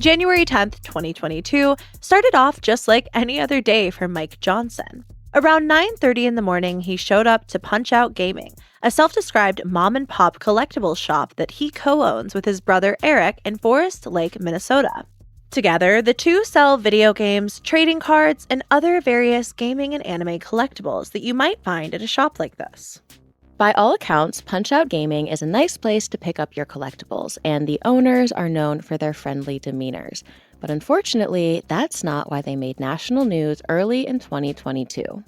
January 10th, 2022 started off just like any other day for Mike Johnson. Around 9:30 in the morning, he showed up to Punch-Out Gaming, a self-described mom-and-pop collectibles shop that he co-owns with his brother Eric in Forest Lake, Minnesota. Together, the two sell video games, trading cards, and other various gaming and anime collectibles that you might find at a shop like this. By all accounts, Punch-Out Gaming is a nice place to pick up your collectibles, and the owners are known for their friendly demeanors. But unfortunately, that's not why they made national news early in 2022.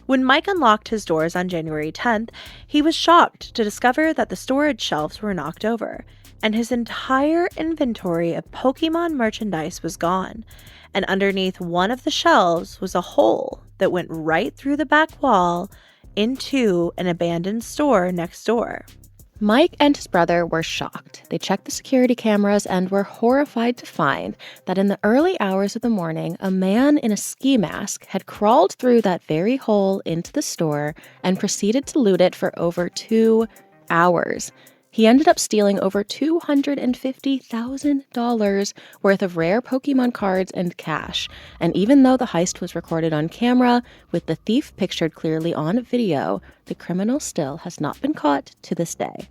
When Mike unlocked his doors on January 10th, he was shocked to discover that the storage shelves were knocked over, and his entire inventory of Pokémon merchandise was gone. And underneath one of the shelves was a hole that went right through the back wall into an abandoned store next door. Mike and his brother were shocked. They checked the security cameras and were horrified to find that in the early hours of the morning, a man in a ski mask had crawled through that very hole into the store and proceeded to loot it for over 2 hours. He ended up stealing over $250,000 worth of rare Pokemon cards and cash. And even though the heist was recorded on camera, with the thief pictured clearly on video, the criminal still has not been caught to this day.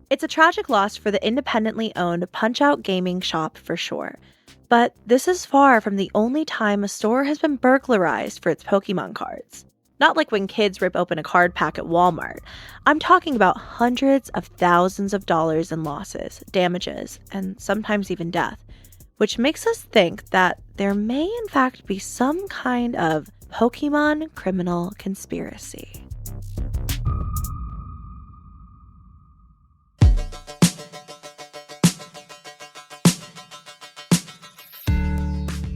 It's a tragic loss for the independently owned Punch-Out Gaming shop for sure. But this is far from the only time a store has been burglarized for its Pokemon cards. Not like when kids rip open a card pack at Walmart. I'm talking about hundreds of thousands of dollars in losses, damages, and sometimes even death, which makes us think that there may in fact be some kind of Pokemon criminal conspiracy.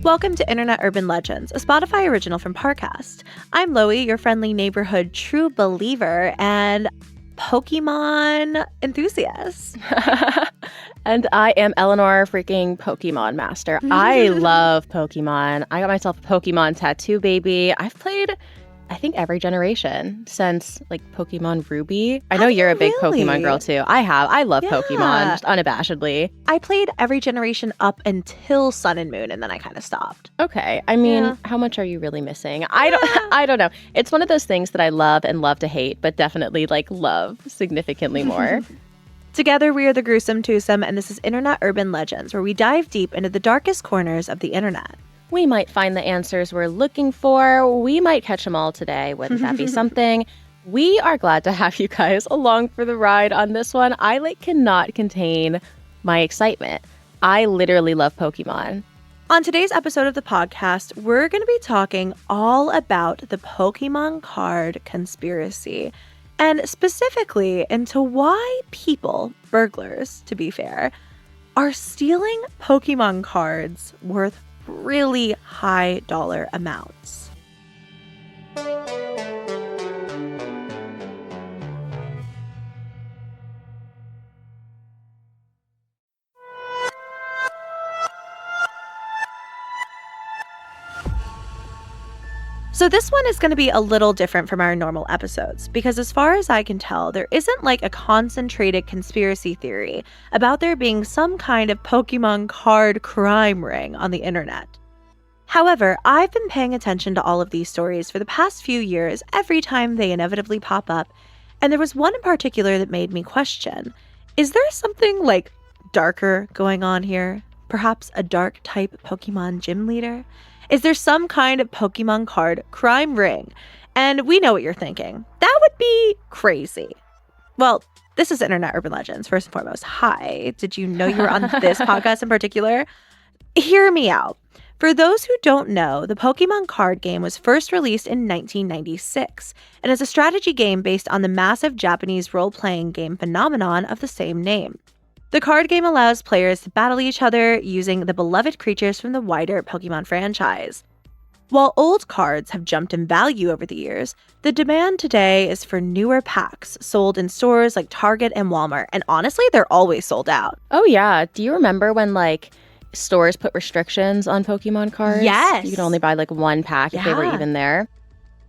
Welcome to Internet Urban Legends, a Spotify original from Parcast. I'm Loey, your friendly neighborhood true believer and Pokemon enthusiast. And I am Eleanor, freaking Pokemon master. I love Pokemon. I got myself a Pokemon tattoo, baby. I've played, I think, every generation since, like, Pokemon Ruby. I know you're a big Pokemon girl, too. I have. I love Pokemon, just unabashedly. I played every generation up until Sun and Moon, and then I kind of stopped. Okay. I mean, how much are you really missing? I don't know. It's one of those things that I love and love to hate, but definitely, like, love significantly more. Together, we are the Gruesome Twosome, and this is Internet Urban Legends, where we dive deep into the darkest corners of the internet. We might find the answers we're looking for. We might catch them all today. Wouldn't that be something? We are glad to have you guys along for the ride on this one. I cannot contain my excitement. I literally love Pokemon. On today's episode of the podcast, we're going to be talking all about the Pokemon card conspiracy, and specifically into why people, burglars to be fair, are stealing Pokemon cards worth really high dollar amounts. So this one is going to be a little different from our normal episodes because as far as I can tell, there isn't like a concentrated conspiracy theory about there being some kind of Pokemon card crime ring on the internet. However, I've been paying attention to all of these stories for the past few years every time they inevitably pop up, and there was one in particular that made me question, is there something like darker going on here? Perhaps a dark type Pokemon gym leader? Is there some kind of Pokemon card crime ring? And we know what you're thinking. That would be crazy. Well, this is Internet Urban Legends, first and foremost. Hi, did you know you were on this podcast in particular? Hear me out. For those who don't know, the Pokemon card game was first released in 1996 and is a strategy game based on the massive Japanese role-playing game phenomenon of the same name. The card game allows players to battle each other using the beloved creatures from the wider Pokemon franchise. While old cards have jumped in value over the years, the demand today is for newer packs sold in stores like Target and Walmart, and honestly, they're always sold out. Oh yeah, do you remember when stores put restrictions on Pokemon cards? Yes. You could only buy one pack if they were even there.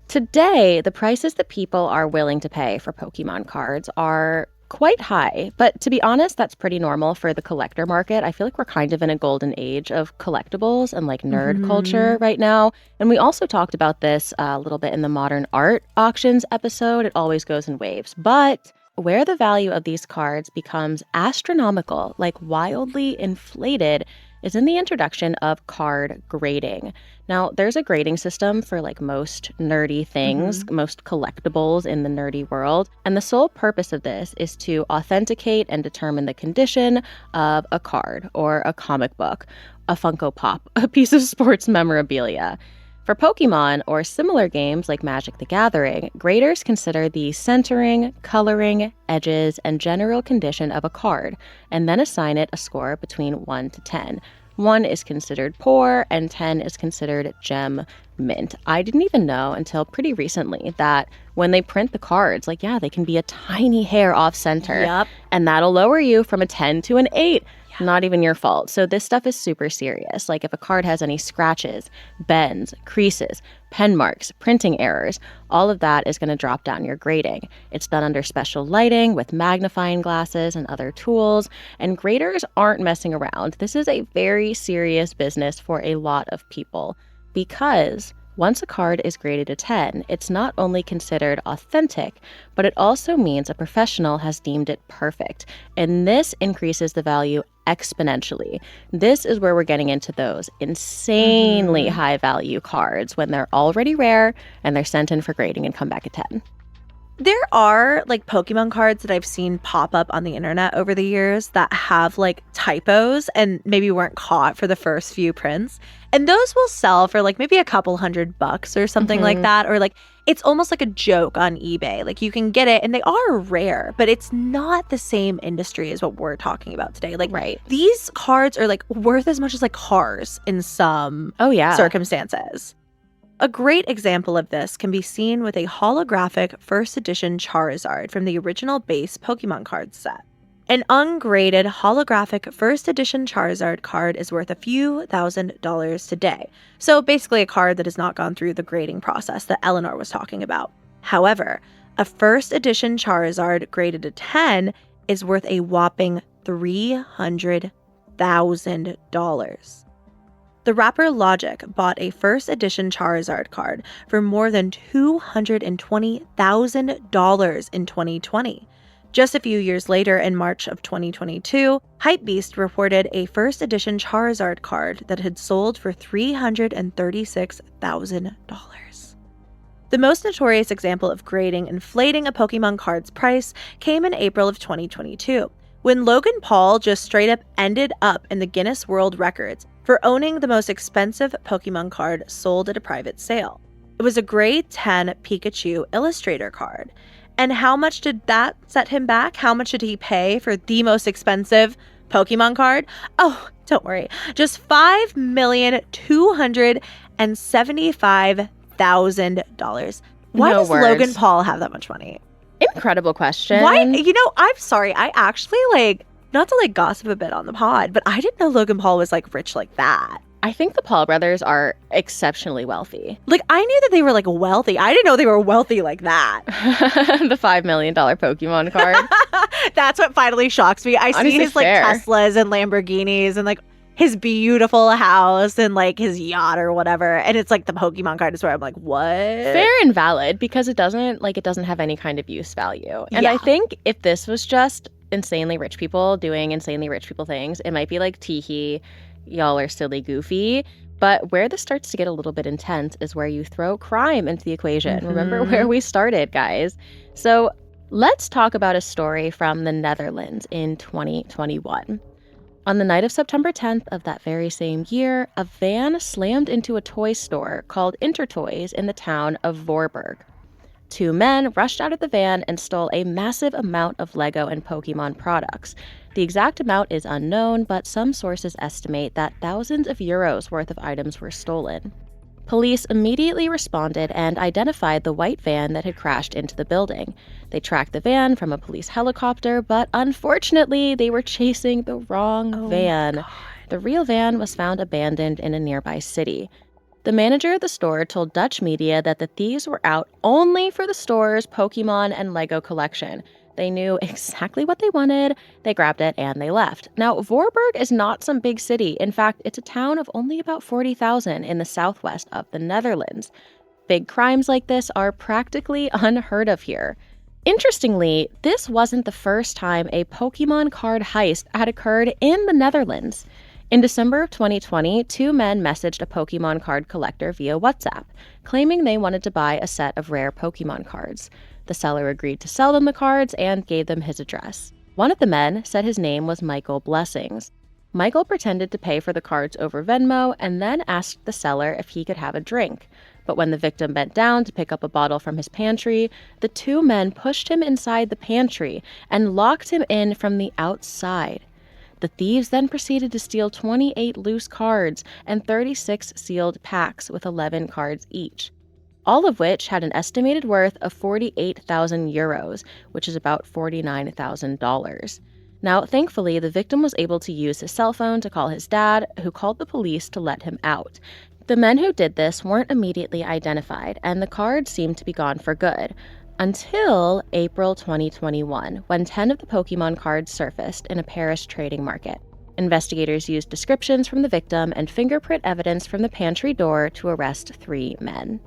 Today, the prices that people are willing to pay for Pokemon cards are quite high, but to be honest, that's pretty normal for the collector market. I feel like we're kind of in a golden age of collectibles and like nerd culture right now. And we also talked about this a little bit in the modern art auctions episode. It always goes in waves. But where the value of these cards becomes astronomical, like wildly inflated, is in the introduction of card grading. Now, there's a grading system for like most nerdy things, most collectibles in the nerdy world. And the sole purpose of this is to authenticate and determine the condition of a card or a comic book, a Funko Pop, a piece of sports memorabilia. For Pokemon or similar games like Magic the Gathering, graders consider the centering, coloring, edges, and general condition of a card, and then assign it a score between 1 to 10. 1 is considered poor, and 10 is considered gem mint. I didn't even know until pretty recently that when they print the cards, like, yeah, they can be a tiny hair off center. Yep. And that'll lower you from a 10 to an 8. Not even your fault. So this stuff is super serious. Like if a card has any scratches, bends, creases, pen marks, printing errors, all of that is going to drop down your grading. It's done under special lighting with magnifying glasses and other tools. And graders aren't messing around. This is a very serious business for a lot of people because once a card is graded a 10, it's not only considered authentic, but it also means a professional has deemed it perfect. And this increases the value exponentially. This is where we're getting into those insanely high value cards when they're already rare and they're sent in for grading and come back at 10. There are like Pokemon cards that I've seen pop up on the internet over the years that have like typos and maybe weren't caught for the first few prints. And those will sell for like maybe a couple $100 or something like that. Or like it's almost like a joke on eBay. Like you can get it and they are rare, but it's not the same industry as what we're talking about today. Like these cards are like worth as much as like cars in some circumstances. A great example of this can be seen with a holographic first edition Charizard from the original base Pokemon card set. An ungraded holographic first edition Charizard card is worth a few $1,000s today. So basically a card that has not gone through the grading process that Eleanor was talking about. However, a first edition Charizard graded a 10 is worth a whopping $300,000. The rapper Logic bought a first edition Charizard card for more than $220,000 in 2020. Just a few years later, in March of 2022, Hypebeast reported a first edition Charizard card that had sold for $336,000. The most notorious example of grading inflating a Pokemon card's price came in April of 2022, when Logan Paul just straight up ended up in the Guinness World Records for owning the most expensive Pokemon card sold at a private sale. It was a grade 10 Pikachu Illustrator card. And how much did that set him back? How much did he pay for the most expensive Pokemon card? Oh, don't worry. Just $5,275,000. Why does Logan Paul have that much money? Incredible question. Why? You know, I'm sorry. I actually not to gossip a bit on the pod, but I didn't know Logan Paul was rich like that. I think the Paul brothers are exceptionally wealthy. I knew that they were wealthy. I didn't know they were wealthy like that. The $5 million Pokemon card. That's what finally shocks me. I see his Teslas and Lamborghinis and his beautiful house and his yacht or whatever, and it's the Pokemon card is where I'm like, what? Fair and valid, because it doesn't have any kind of use value. And I think if this was just insanely rich people doing insanely rich people things, it might be teehee, y'all are silly goofy. But where this starts to get a little bit intense is where you throw crime into the equation. Remember where we started, guys. So let's talk about a story from the Netherlands in 2021. On the night of September 10th of that very same year, a van slammed into a toy store called Intertoys in the town of Voorburg. 2 men rushed out of the van and stole a massive amount of Lego and Pokemon products. The exact amount is unknown, but some sources estimate that thousands of euros worth of items were stolen. Police immediately responded and identified the white van that had crashed into the building. They tracked the van from a police helicopter, but unfortunately, they were chasing the wrong van. God. The real van was found abandoned in a nearby city. The manager of the store told Dutch media that the thieves were out only for the store's Pokemon and Lego collection. They knew exactly what they wanted, they grabbed it, and they left. Now, Voorburg is not some big city. In fact, it's a town of only about 40,000 in the southwest of the Netherlands. Big crimes like this are practically unheard of here. Interestingly, this wasn't the first time a Pokémon card heist had occurred in the Netherlands. In December of 2020, two men messaged a Pokémon card collector via WhatsApp, claiming they wanted to buy a set of rare Pokémon cards. The seller agreed to sell them the cards and gave them his address. One of the men said his name was Michael Blessings. Michael pretended to pay for the cards over Venmo and then asked the seller if he could have a drink. But when the victim bent down to pick up a bottle from his pantry, the two men pushed him inside the pantry and locked him in from the outside. The thieves then proceeded to steal 28 loose cards and 36 sealed packs with 11 cards each, all of which had an estimated worth of 48,000 euros, which is about $49,000. Now, thankfully, the victim was able to use his cell phone to call his dad, who called the police to let him out. The men who did this weren't immediately identified, and the cards seemed to be gone for good, until April 2021, when 10 of the Pokémon cards surfaced in a Paris trading market. Investigators used descriptions from the victim and fingerprint evidence from the pantry door to arrest 3 men.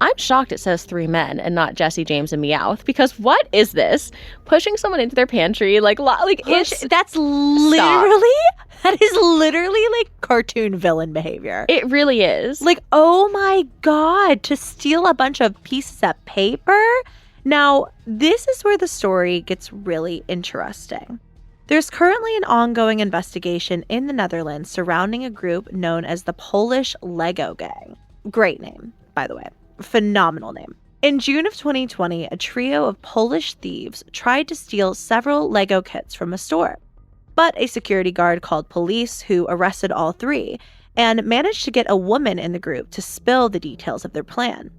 I'm shocked it says 3 men and not Jesse, James, and Meowth, because what is this? Pushing someone into their pantry, that's literally, that is literally like cartoon villain behavior. It really is. Like, oh my God, to steal a bunch of pieces of paper? Now, this is where the story gets really interesting. There's currently an ongoing investigation in the Netherlands surrounding a group known as the Polish Lego Gang. Great name, by the way. Phenomenal name. In June of 2020, a trio of Polish thieves tried to steal several Lego kits from a store. But a security guard called police, who arrested all 3 and managed to get a woman in the group to spill the details of their plan.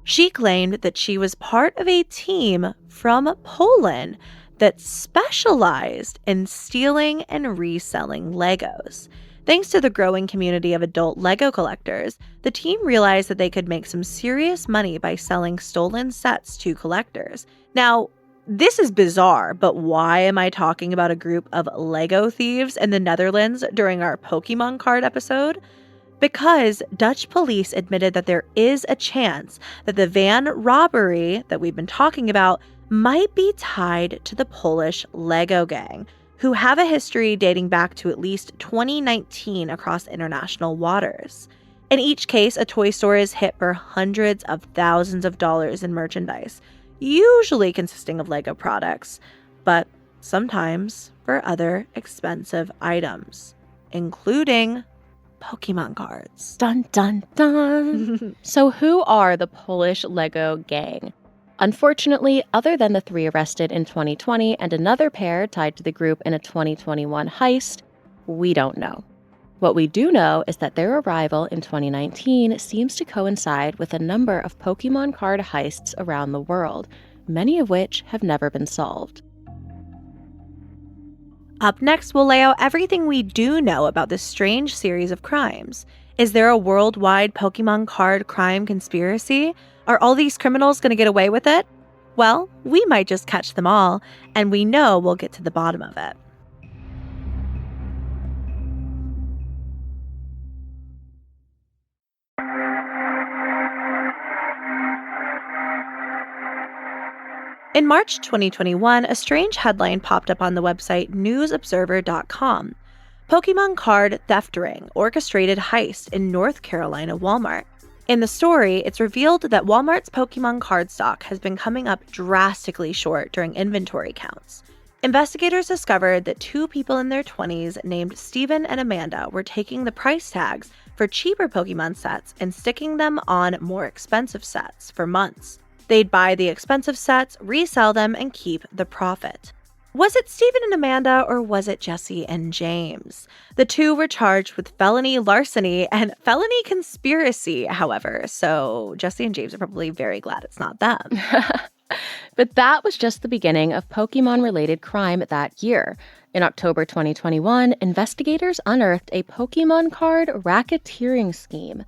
She claimed that she was part of a team from Poland that specialized in stealing and reselling Legos. Thanks to the growing community of adult Lego collectors, the team realized that they could make some serious money by selling stolen sets to collectors. Now, this is bizarre, but why am I talking about a group of Lego thieves in the Netherlands during our Pokémon card episode? Because Dutch police admitted that there is a chance that the van robbery that we've been talking about might be tied to the Polish Lego Gang, who have a history dating back to at least 2019 across international waters. In each case, a toy store is hit for hundreds of thousands of dollars in merchandise, usually consisting of Lego products, but sometimes for other expensive items, including Pokémon cards. Dun, dun, dun. So who are the Polish Lego Gang? Unfortunately, other than the 3 arrested in 2020 and another pair tied to the group in a 2021 heist, we don't know. What we do know is that their arrival in 2019 seems to coincide with a number of Pokémon card heists around the world, many of which have never been solved. Up next, we'll lay out everything we do know about this strange series of crimes. Is there a worldwide Pokémon card crime conspiracy? Are all these criminals going to get away with it? Well, we might just catch them all, and we know we'll get to the bottom of it. In March 2021, a strange headline popped up on the website newsobserver.com. Pokémon card theft ring orchestrated heist in North Carolina Walmart. In the story, it's revealed that Walmart's Pokémon card stock has been coming up drastically short during inventory counts. Investigators discovered that 2 people in their 20s named Steven and Amanda were taking the price tags for cheaper Pokémon sets and sticking them on more expensive sets for months. They'd buy the expensive sets, resell them, and keep the profit. Was it Steven and Amanda, or was it Jesse and James? The 2 were charged with felony larceny and felony conspiracy, however, so Jesse and James are probably very glad it's not them. But that was just the beginning of Pokémon-related crime that year. In October 2021, investigators unearthed a Pokémon card racketeering scheme.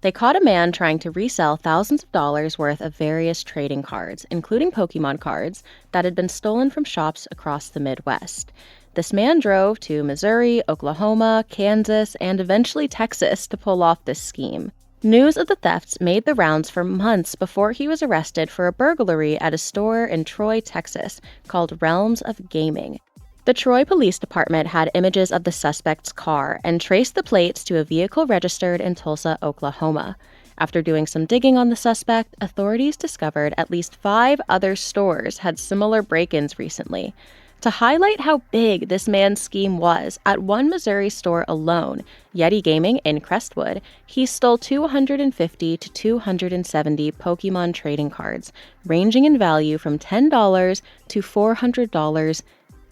They caught a man trying to resell thousands of dollars worth of various trading cards, including Pokémon cards, that had been stolen from shops across the Midwest. This man drove to Missouri, Oklahoma, Kansas, and eventually Texas to pull off this scheme. News of the thefts made the rounds for months before he was arrested for a burglary at a store in Troy, Texas, called Realms of Gaming. The Troy Police Department had images of the suspect's car and traced the plates to a vehicle registered in Tulsa, Oklahoma. After doing some digging on the suspect, authorities discovered at least 5 other stores had similar break-ins recently. To highlight how big this man's scheme was, at one Missouri store alone, Yeti Gaming in Crestwood, he stole 250 to 270 Pokémon trading cards, ranging in value from $10 to $400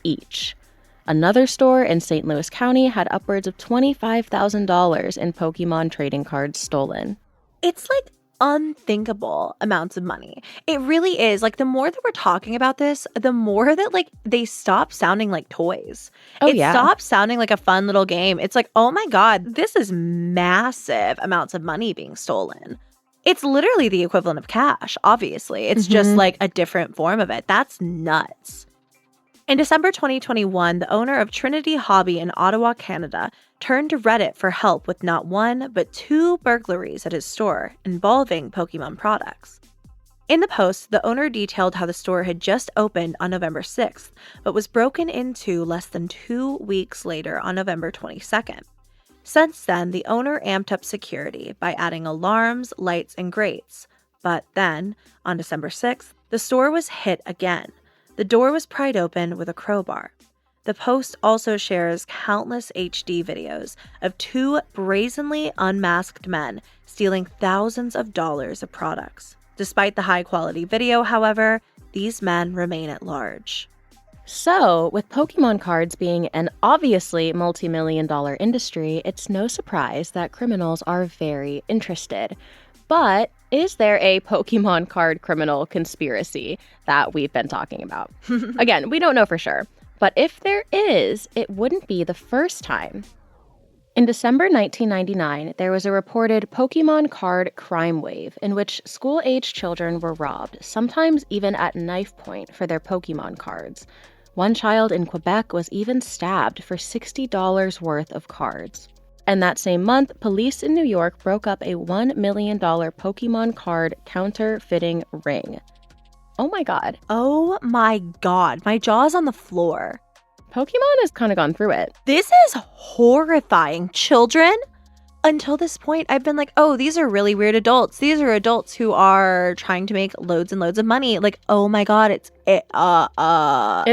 each. Another store in St. Louis County had upwards of $25,000 in Pokémon trading cards stolen. It's like unthinkable amounts of money. It really is. Like, the more that we're talking about this, the more that like they stop sounding like toys. It stops sounding like a fun little game. It's like, oh my God, this is massive amounts of money being stolen. It's literally the equivalent of cash, obviously. It's just like a different form of it. That's nuts. In December 2021, the owner of Trinity Hobby in Ottawa, Canada, turned to Reddit for help with not one, but 2 burglaries at his store involving Pokémon products. In the post, the owner detailed how the store had just opened on November 6th, but was broken into less than 2 weeks later on November 22nd. Since then, the owner amped up security by adding alarms, lights, and grates. But then, on December 6th, the store was hit again. The door was pried open with a crowbar. The post also shares countless HD videos of 2 brazenly unmasked men stealing thousands of dollars of products. Despite the high-quality video, however, these men remain at large. So, with Pokémon cards being an obviously multi-million-dollar industry, it's no surprise that criminals are very interested. But is there a Pokémon card criminal conspiracy that we've been talking about? Again, we don't know for sure. But if there is, it wouldn't be the first time. In December 1999, there was a reported Pokémon card crime wave in which school-age children were robbed, sometimes even at knife point, for their Pokémon cards. One child in Quebec was even stabbed for $60 worth of cards. And that same month, police in New York broke up a $1 million Pokémon card counterfeiting ring. Oh my God. Oh my God. My jaw's on the floor. Pokémon has kind of gone through it. This is horrifying. Children? Until this point, I've been like, oh, these are really weird adults. These are adults who are trying to make loads and loads of money. Like, oh my God, it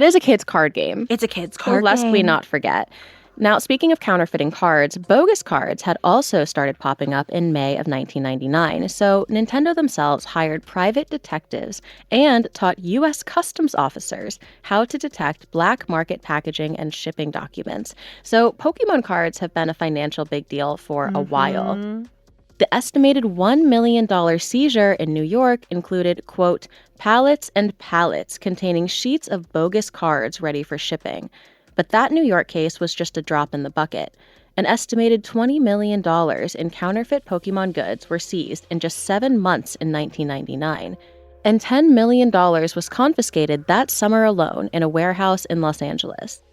is a kid's card game. It's a kid's card game. Lest we not forget. Now, speaking of counterfeiting cards, bogus cards had also started popping up in May of 1999, so Nintendo themselves hired private detectives and taught U.S. customs officers how to detect black market packaging and shipping documents. So Pokémon cards have been a financial big deal for a while. The estimated $1 million seizure in New York included, quote, pallets and pallets containing sheets of bogus cards ready for shipping. But that New York case was just a drop in the bucket. An estimated $20 million in counterfeit Pokémon goods were seized in just 7 months in 1999. And $10 million was confiscated that summer alone in a warehouse in Los Angeles.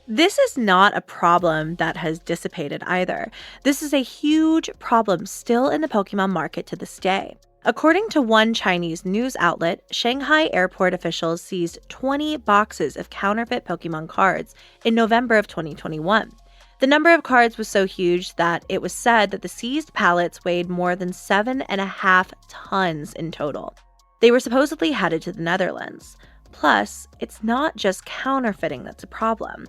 This is not a problem that has dissipated either. This is a huge problem still in the Pokémon market to this day. According to one Chinese news outlet, Shanghai airport officials seized 20 boxes of counterfeit Pokémon cards in November of 2021. The number of cards was so huge that it was said that the seized pallets weighed more than 7.5 tons in total. They were supposedly headed to the Netherlands. Plus, it's not just counterfeiting that's a problem.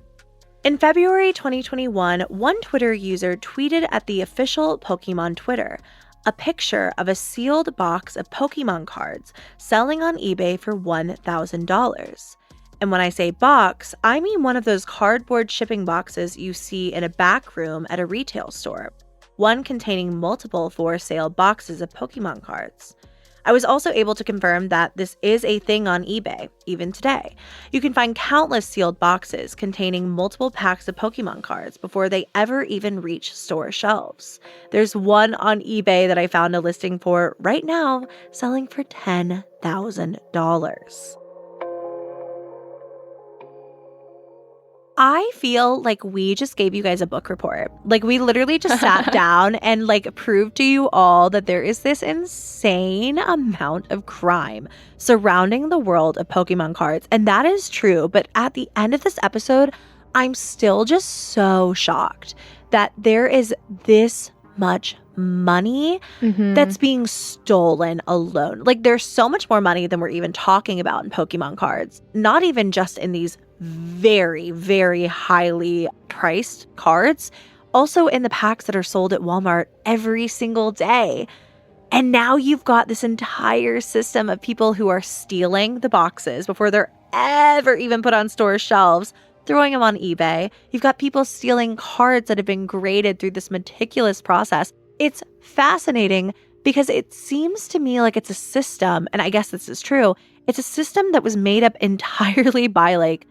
In February 2021, one Twitter user tweeted at the official Pokémon Twitter a picture of a sealed box of Pokémon cards selling on eBay for $1,000. And when I say box, I mean one of those cardboard shipping boxes you see in a back room at a retail store, one containing multiple for-sale boxes of Pokémon cards. I was also able to confirm that this is a thing on eBay, even today. You can find countless sealed boxes containing multiple packs of Pokemon cards before they ever even reach store shelves. There's one on eBay that I found a listing for right now, selling for $10,000. I feel like we just gave you guys a book report. Like, we literally just sat down and like proved to you all that there is this insane amount of crime surrounding the world of Pokemon cards. And that is true. But at the end of this episode, I'm still just so shocked that there is this much money that's being stolen alone. Like, there's so much more money than we're even talking about in Pokemon cards. Not even just in these very, very highly priced cards, also in the packs that are sold at Walmart every single day. And now you've got this entire system of people who are stealing the boxes before they're ever even put on store shelves, throwing them on eBay. You've got people stealing cards that have been graded through this meticulous process. It's fascinating because it seems to me like it's a system, and I guess this is true, it's a system that was made up entirely by like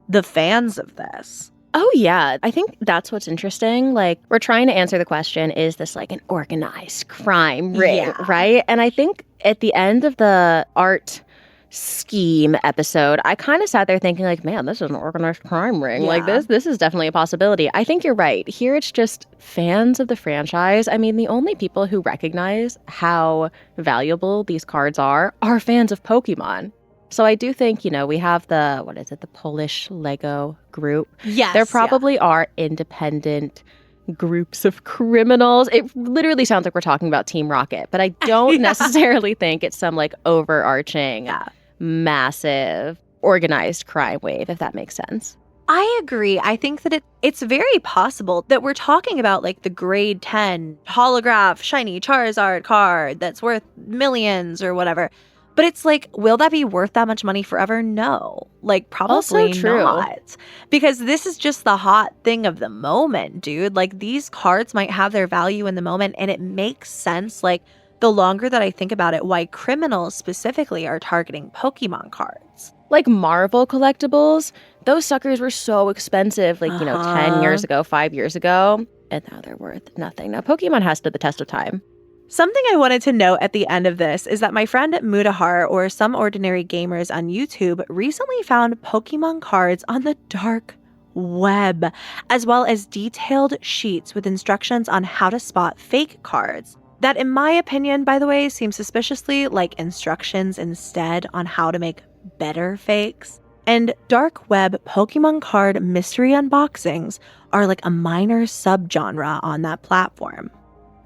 the fans of this. Oh, yeah. I think that's what's interesting. Like, we're trying to answer the question, is this like an organized crime ring, right? And I think at the end of the art scheme episode, I kind of sat there thinking like, man, this is an organized crime ring. Like, this is definitely a possibility. I think you're right. Here it's just fans of the franchise. I mean, the only people who recognize how valuable these cards are fans of Pokemon. So I do think, we have the Polish Lego group. Yes. There probably are independent groups of criminals. It literally sounds like we're talking about Team Rocket, but I don't necessarily think it's some like overarching, massive, organized crime wave, if that makes sense. I agree. I think that it's very possible that we're talking about like the grade 10 holograph shiny Charizard card that's worth millions or whatever. But it's like, will that be worth that much money forever? No. Like, probably not. Because this is just the hot thing of the moment, dude. Like, these cards might have their value in the moment, and it makes sense, like, the longer that I think about it, why criminals specifically are targeting Pokemon cards. Like Marvel collectibles, those suckers were so expensive, like, 10 years ago, 5 years ago, and now they're worth nothing. Now, Pokemon has stood the test of time. Something I wanted to note at the end of this is that my friend Mudahar, or Some Ordinary Gamers on YouTube, recently found Pokemon cards on the dark web, as well as detailed sheets with instructions on how to spot fake cards. That, in my opinion, by the way, seems suspiciously like instructions instead on how to make better fakes. And dark web Pokemon card mystery unboxings are like a minor subgenre on that platform.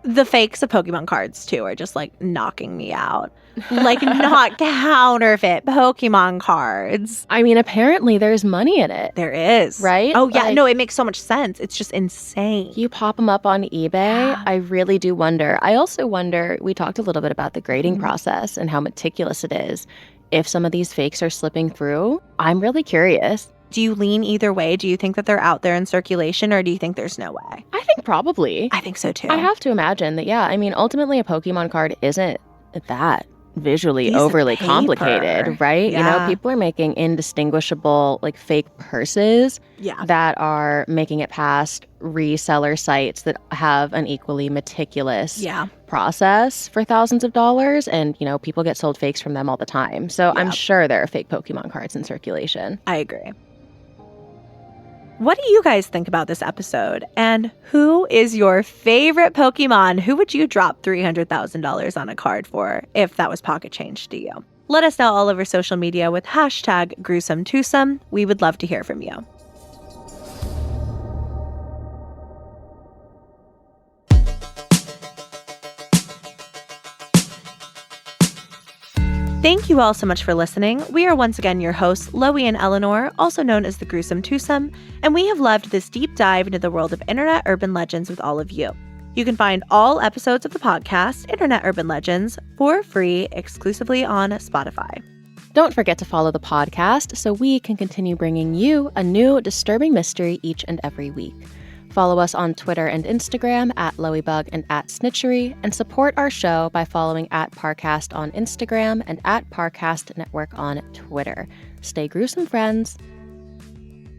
The fakes of Pokemon cards, too, are just, like, knocking me out. Like, not counterfeit Pokemon cards. I mean, apparently there's money in it. There is. Right? Oh, yeah. No, it makes so much sense. It's just insane. You pop them up on eBay. I really do wonder. I also wonder, we talked a little bit about the grading process and how meticulous it is. If some of these fakes are slipping through, I'm really curious. Do you lean either way? Do you think that they're out there in circulation, or do you think there's no way? I think probably. I think so, too. I have to imagine that, I mean, ultimately a Pokemon card isn't that visually overly complicated, right? Yeah. People are making indistinguishable, like, fake purses that are making it past reseller sites that have an equally meticulous process for thousands of dollars. And, people get sold fakes from them all the time. So I'm sure there are fake Pokemon cards in circulation. I agree. What do you guys think about this episode? And who is your favorite Pokemon? Who would you drop $300,000 on a card for if that was pocket change to you? Let us know all over social media with hashtag gruesome twosome. We would love to hear from you. Thank you all so much for listening. We are once again your hosts, Loey and Eleanor, also known as the Gruesome Twosome, and we have loved this deep dive into the world of internet urban legends with all of you. You can find all episodes of the podcast, Internet Urban Legends, for free exclusively on Spotify. Don't forget to follow the podcast so we can continue bringing you a new disturbing mystery each and every week. Follow us on Twitter and Instagram at Loeybug and at Snitchery, and support our show by following at Parcast on Instagram and at Parcast Network on Twitter. Stay gruesome, friends.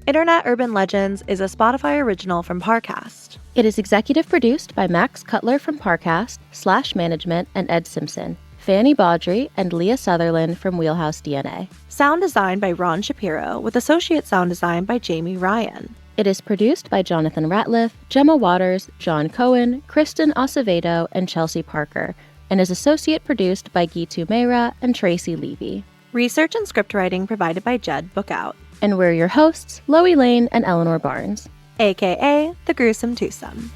Internet Urban Legends is a Spotify original from Parcast. It is executive produced by Max Cutler from Parcast, Slash Management, and Ed Simpson, Fanny Baudry, and Leah Sutherland from Wheelhouse DNA. Sound design by Ron Shapiro, with associate sound design by Jamie Ryan. It is produced by Jonathan Ratliff, Gemma Waters, John Cohen, Kristen Acevedo, and Chelsea Parker, and is associate produced by Gitu Meira and Tracy Levy. Research and script writing provided by Jed Bookout. And we're your hosts, Loey Lane and Eleanor Barnes, aka The Gruesome Twosome.